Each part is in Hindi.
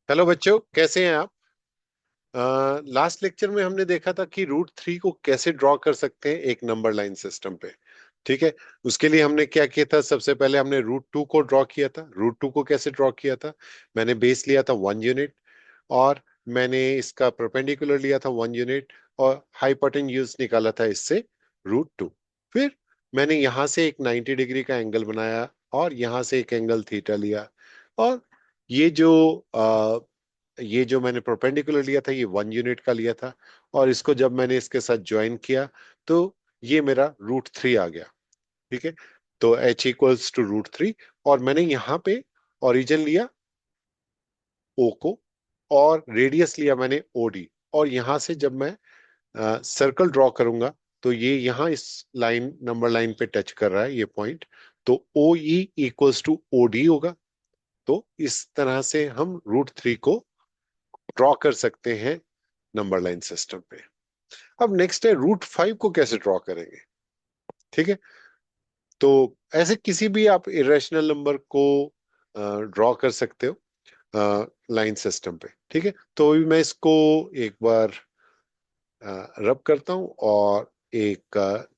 हेलो बच्चों, कैसे हैं आप? लास्ट लेक्चर में हमने देखा था कि रूट थ्री को कैसे ड्रॉ कर सकते हैं एक नंबर लाइन सिस्टम पे। ठीक है। उसके लिए हमने क्या किया था? सबसे पहले हमने रूट टू को ड्रॉ किया था। रूट टू को कैसे ड्रॉ किया था? मैंने बेस लिया था 1 यूनिट, और मैंने इसका परपेंडिकुलर लिया था 1 यूनिट, और हाइपोटेन्यूज निकाला था इससे रूट टू। फिर मैंने यहाँ से एक 90 डिग्री का एंगल बनाया, और यहाँ से एक एंगल थीटा लिया। और ये जो ये जो मैंने परपेंडिकुलर लिया था, ये 1 यूनिट का लिया था। और इसको जब मैंने इसके साथ ज्वाइन किया, तो ये मेरा रूट थ्री आ गया। ठीक है। तो h equals to root three. और मैंने यहाँ पे ओरिजिन लिया o को, और रेडियस लिया मैंने ओडी। और यहाँ से जब मैं सर्कल ड्रॉ करूंगा, तो ये यहाँ इस लाइन नंबर लाइन पे टच कर रहा है ये पॉइंट। तो O E equals to O D होगा। तो इस तरह से हम रूट थ्री को ड्रॉ कर सकते हैं नंबर लाइन सिस्टम पे। अब नेक्स्ट है रूट फाइव को कैसे ड्रॉ करेंगे। ठीक है। तो ऐसे किसी भी आप इरेशनल नंबर को ड्रॉ कर सकते हो लाइन सिस्टम पे। ठीक है। तो अभी मैं इसको एक बार रब करता हूं, और एक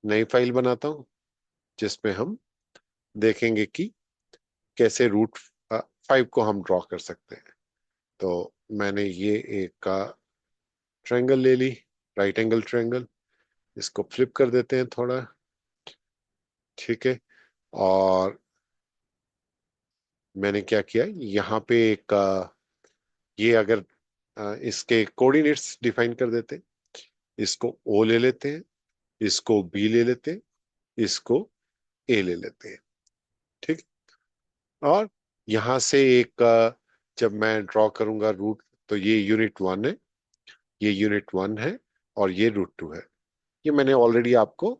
नई फाइल बनाता हूं, जिसमें हम देखेंगे कि कैसे रूट फाइव को हम ड्रॉ कर सकते हैं। तो मैंने ये एक ट्रायंगल ले ली, राइट एंगल ट्रायंगल। इसको फ्लिप कर देते हैं थोड़ा। ठीक है। और मैंने क्या किया, यहाँ पे एक ये अगर इसके कोऑर्डिनेट्स डिफाइन कर देते हैं। इसको ओ ले लेते हैं, इसको बी ले लेते हैं, इसको ए ले लेते हैं। ठीक। और यहाँ से एक जब मैं ड्रॉ करूंगा रूट, तो ये यूनिट वन है, ये यूनिट वन है, और ये रूट टू है। ये मैंने ऑलरेडी आपको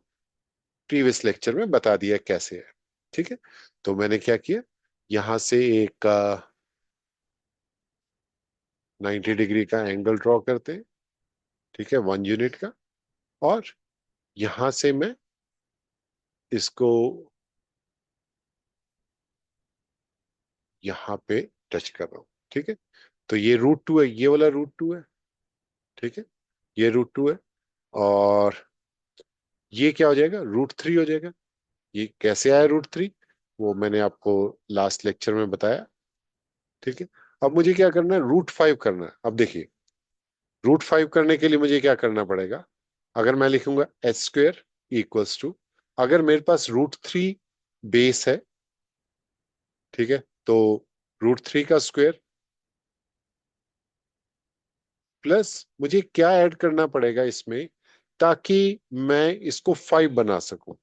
प्रीवियस लेक्चर में बता दिया कैसे है। ठीक है। तो मैंने क्या किया, यहाँ से एक 90 डिग्री का एंगल ड्रॉ करते हैं। ठीक है, 1 यूनिट का। और यहां से मैं इसको यहाँ पे टच कर रहा हूँ। ठीक है। तो ये रूट टू है, ये वाला रूट टू है। ठीक है। ये रूट टू है। और ये क्या हो जाएगा, रूट थ्री हो जाएगा। ये कैसे आया रूट थ्री, वो मैंने आपको लास्ट लेक्चर में बताया। ठीक है। अब मुझे क्या करना है, रूट फाइव करना है। अब देखिए, रूट फाइव करने के लिए मुझे क्या करना पड़ेगा। अगर मैं लिखूंगा एच स्क्वेयर इक्वल्स टू, अगर मेरे पास रूट थ्री बेस है, ठीक है, तो रूट थ्री का स्क्वायर प्लस मुझे क्या ऐड करना पड़ेगा इसमें, ताकि मैं इसको फाइव बना सकूं।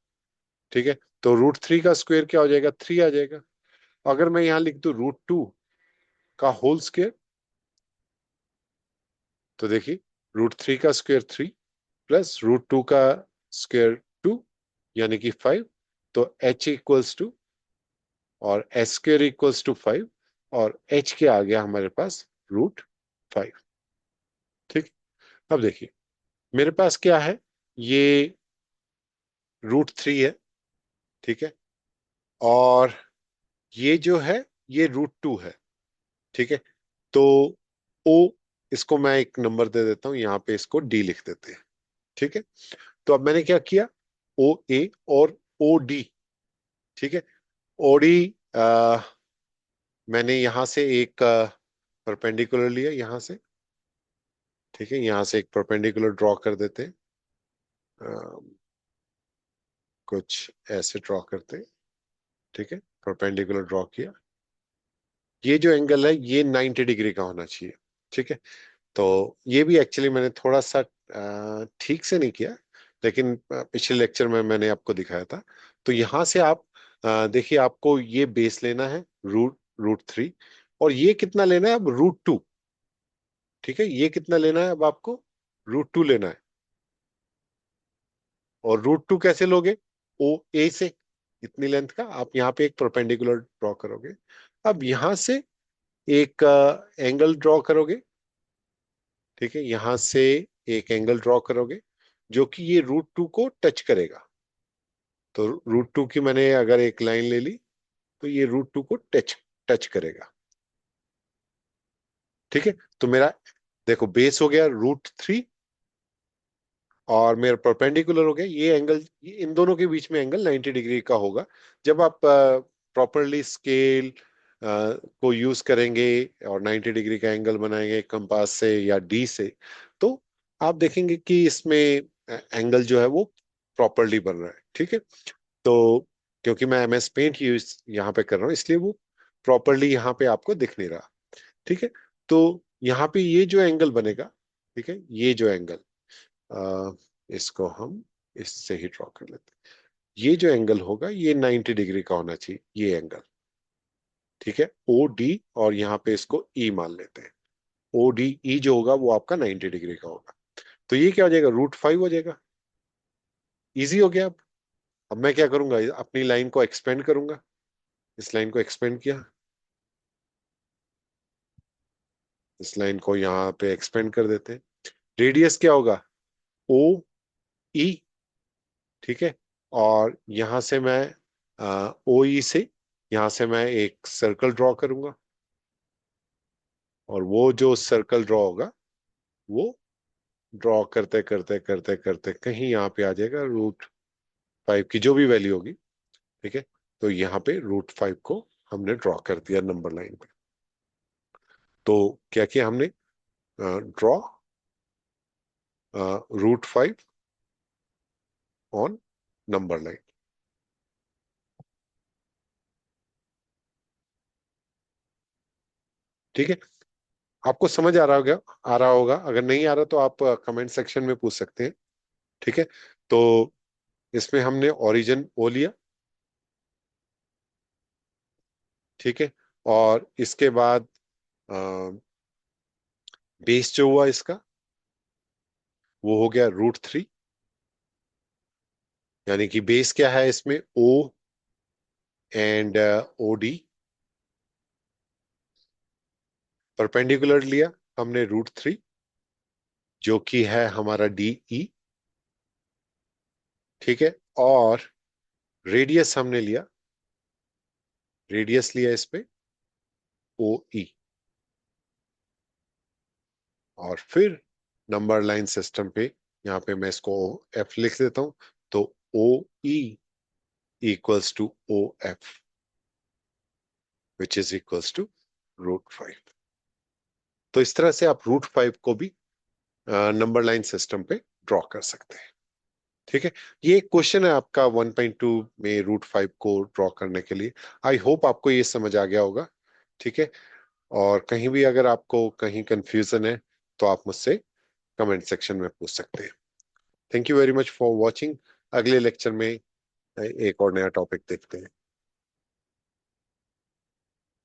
ठीक है। तो रूट थ्री का स्क्वायर क्या हो जाएगा, थ्री आ जाएगा। अगर मैं यहां लिख दूं रूट टू का होल स्क्वायर, तो देखिए, रूट थ्री का square three, plus root two का स्क्वायर टू, यानी कि फाइव। तो h इक्वल्स टू, और h square equals to five, और h के आ गया हमारे पास रूट फाइव। ठीक। अब देखिए, मेरे पास क्या है, ये रूट थ्री है। ठीक है। और ये जो है, ये रूट टू है। ठीक है। तो o, इसको मैं एक नंबर दे देता हूं, यहां पे इसको d लिख देते हैं। ठीक है। तो अब मैंने क्या किया, ओ ए और ओ डी। ठीक है। ओ डी मैंने यहां से एक परपेंडिकुलर लिया यहां से। ठीक है। यहां से एक परपेंडिकुलर ड्रॉ कर देते हैं। अ, कुछ ऐसे ड्रॉ करते हैं। ठीक है। परपेंडिकुलर ड्रॉ किया। ये जो एंगल है, ये 90 डिग्री का होना चाहिए। ठीक है। तो ये भी एक्चुअली मैंने थोड़ा सा ठीक से नहीं किया, लेकिन पिछले लेक्चर में मैंने आपको दिखाया था। तो यहां से आप देखिए, आपको ये बेस लेना है रूट रूट थ्री, और ये कितना लेना है अब, रूट टू। ठीक है। ये कितना लेना है अब आपको, रूट टू लेना है। और रूट टू कैसे लोगे, ओ ए से, इतनी लेंथ का आप यहाँ पे एक परपेंडिकुलर ड्रॉ करोगे। अब यहां से एक एंगल ड्रॉ करोगे। ठीक है। यहां से एक एंगल ड्रॉ करोगे, जो कि ये रूट टू को टच करेगा। तो रूट टू की मैंने अगर एक लाइन ले ली, तो ये रूट टू को टच टच करेगा। ठीक है, तो मेरा देखो बेस हो गया √3 और मेरा परपेंडिकुलर हो गया ये एंगल, इन दोनों के बीच में एंगल 90 डिग्री का होगा। जब आप प्रॉपरली स्केल को यूज करेंगे और 90 डिग्री का एंगल बनाएंगे कंपास से या डी से, तो आप देखेंगे कि इसमें एंगल जो है वो प्रॉपरली बन रहा है। ठीक है, तो क्योंकि मैं MS पेंट यूज यहाँ पे कर रहा हूँ इसलिए वो प्रॉपरली यहाँ पे आपको दिख नहीं रहा। ठीक है, तो यहाँ पे ये जो एंगल बनेगा, ठीक है, ये जो एंगल, अ, इसको हम इससे ही ड्रॉ कर लेते हैं। ये जो एंगल होगा ये 90 डिग्री का होना चाहिए, ये एंगल। ठीक है, OD, और यहाँ पे इसको E मान लेते हैं। ODE जो होगा वो आपका 90 डिग्री का होगा। तो ये क्या हो जाएगा, √5 हो जाएगा। इजी हो गया। अब मैं क्या करूंगा, अपनी लाइन को एक्सपेंड करूंगा। इस लाइन को एक्सपेंड किया, इस लाइन को यहाँ पे एक्सपेंड कर देते हैं। रेडियस क्या होगा, OE। ठीक है, और यहां से मैं OE से यहां से मैं एक सर्कल ड्रॉ करूंगा, और वो जो सर्कल ड्रॉ होगा वो ड्रॉ करते करते करते करते कहीं यहाँ पे आ जाएगा √5 की जो भी वैल्यू होगी। ठीक है, तो यहाँ पे √5 को हमने ड्रॉ कर दिया नंबर लाइन पे। तो क्या किया हमने, ड्रॉ √5 ऑन नंबर लाइन। ठीक है, आपको समझ आ रहा होगा, अगर नहीं आ रहा तो आप कमेंट सेक्शन में पूछ सकते हैं। ठीक है, तो इसमें हमने ओरिजिन ओ लिया। ठीक है, और इसके बाद बेस जो हुआ इसका वो हो गया √3, यानी कि बेस क्या है इसमें, O एंड OD। परपेंडिकुलर लिया हमने √3 जो कि है हमारा DE। ठीक है, और रेडियस हमने लिया, रेडियस लिया इस पे OE, और फिर नंबर लाइन सिस्टम पे यहाँ पे मैं इसको F लिख देता हूं। तो OE equals to OF which is equals to √5। तो इस तरह से आप √5 को भी नंबर लाइन सिस्टम पे ड्रॉ कर सकते हैं। ठीक है, ये एक क्वेश्चन है आपका 1.2 में √5 को ड्रॉ करने के लिए। आई होप आपको ये समझ आ गया होगा। ठीक है, और कहीं भी अगर आपको कहीं कंफ्यूजन है तो आप मुझसे कमेंट सेक्शन में पूछ सकते हैं। Thank you very much for watching. अगले लेक्चर में एक और नया टॉपिक देखते हैं।